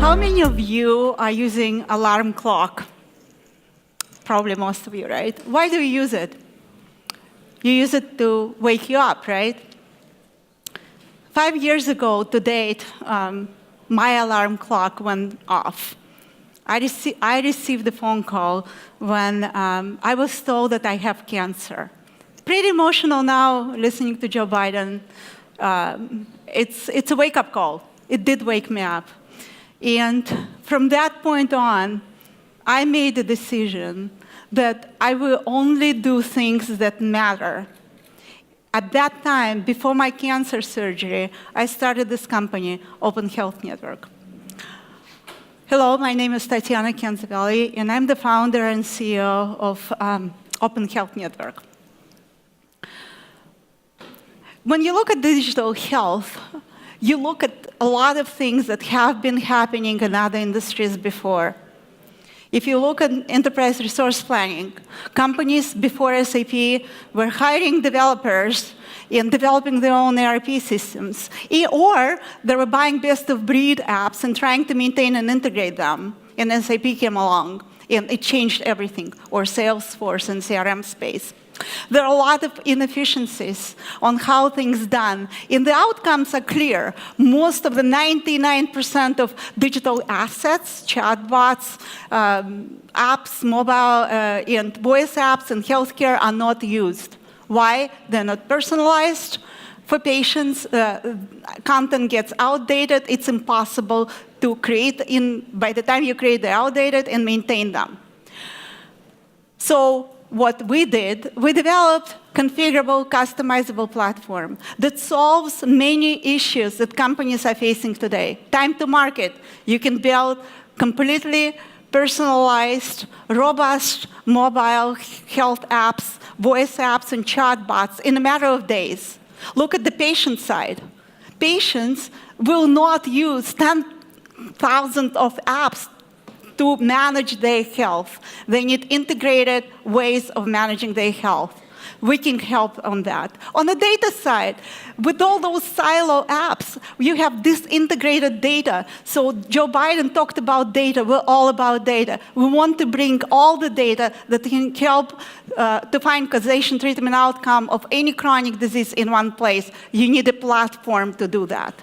How many of you are using alarm clock? Probably most of you, right? Why do you use it? You use it to wake you up, right? 5 years ago to date, my alarm clock went off. I received a phone call when I was told that I have cancer. Pretty emotional now, listening to Joe Biden. It's a wake-up call. It did wake me up. And from that point on, I made a decision that I will only do things that matter. At that time, before my cancer surgery, I started this company, Open Health Network. Hello, my name is Tatyana Kanzaveli, and I'm the founder and CEO of Open Health Network. When you look at digital health, you look at a lot of things that have been happening in other industries before. If you look at enterprise resource planning, companies before SAP were hiring developers and developing their own ERP systems, or they were buying best-of-breed apps and trying to maintain and integrate them, and SAP came along, and it changed everything, or Salesforce and CRM space. There are a lot of inefficiencies on how things are done, and the outcomes are clear. Most of the 99% of digital assets, chatbots, apps, mobile and voice apps in healthcare are not used. Why? They're not personalized for patients. Content gets outdated. It's impossible to create by the time you create, they're outdated and maintain them. So what we did, we developed configurable, customizable platform that solves many issues that companies are facing today. Time to market. You can build completely personalized, robust mobile health apps, voice apps, and chatbots in a matter of days. Look at the patient side. Patients will not use 10,000 of apps to manage their health. They need integrated ways of managing their health. We can help on that. On the data side, with all those silo apps, you have disintegrated data. So Joe Biden talked about data. We're all about data. We want to bring all the data that can help to find causation, treatment, outcome of any chronic disease in one place. You need a platform to do that.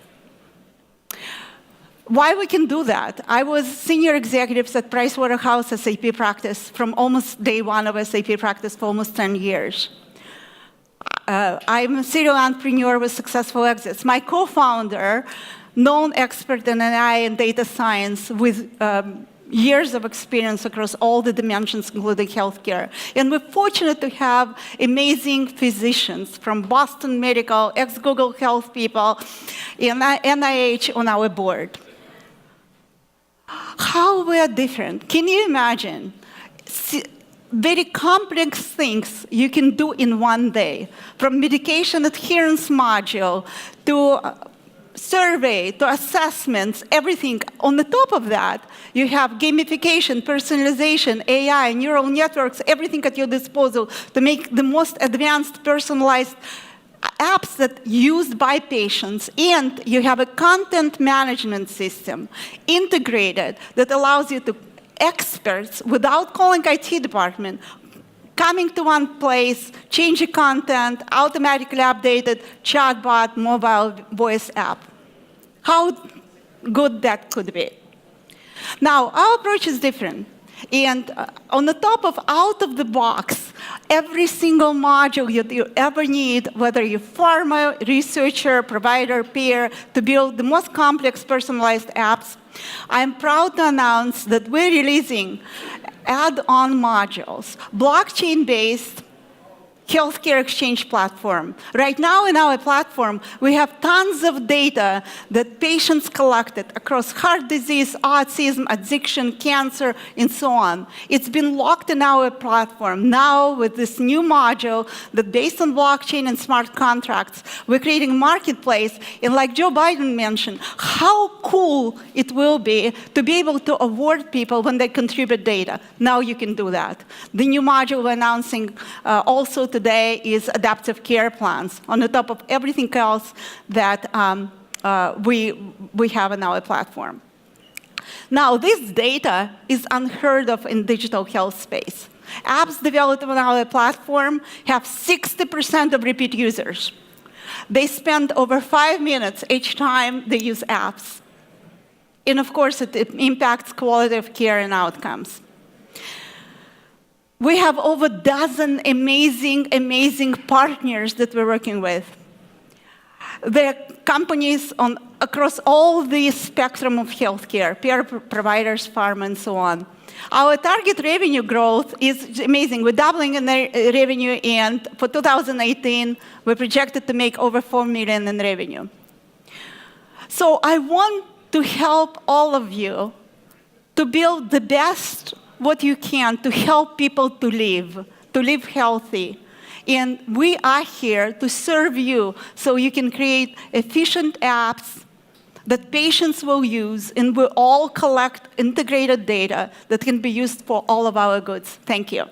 Why we can do that? I was senior executives at Pricewaterhouse SAP practice from almost day one of SAP practice for almost 10 years. I'm a serial entrepreneur with successful exits. My co-founder, known expert in AI and data science with years of experience across all the dimensions, including healthcare. And we're fortunate to have amazing physicians from Boston Medical, ex-Google Health people, and NIH on our board. How we are different. Can you imagine? Very complex things you can do in one day, from medication adherence module to survey to assessments, everything. On the top of that, you have gamification, personalization, AI, neural networks, everything at your disposal to make the most advanced personalized apps that are used by patients, and you have a content management system integrated that allows you to experts, without calling IT department, coming to one place, change the content, automatically updated chatbot, mobile voice app. How good that could be. Now, our approach is different. And on the top of out of the box, every single module you ever need, whether you're pharma, researcher, provider, peer, to build the most complex personalized apps, I'm proud to announce that we're releasing add-on modules, blockchain-based healthcare exchange platform. Right now in our platform, we have tons of data that patients collected across heart disease, autism, addiction, cancer, and so on. It's been locked in our platform. Now with this new module that based on blockchain and smart contracts, we're creating a marketplace. And like Joe Biden mentioned, how cool it will be to be able to award people when they contribute data. Now you can do that. The new module we're announcing also today is adaptive care plans on the top of everything else that we have in our platform. Now, this data is unheard of in digital health space. Apps developed on our platform have 60% of repeat users. They spend over 5 minutes each time they use apps. And of course, it impacts quality of care and outcomes. We have over a dozen amazing partners that we're working with. They're companies across all the spectrum of healthcare, peer providers, pharma, and so on. Our target revenue growth is amazing. We're doubling in the revenue, and for 2018, we're projected to make over $4 million in revenue. So I want to help all of you to build the best what you can to help people to live healthy. And we are here to serve you so you can create efficient apps that patients will use, and we'll all collect integrated data that can be used for all of our goods. Thank you.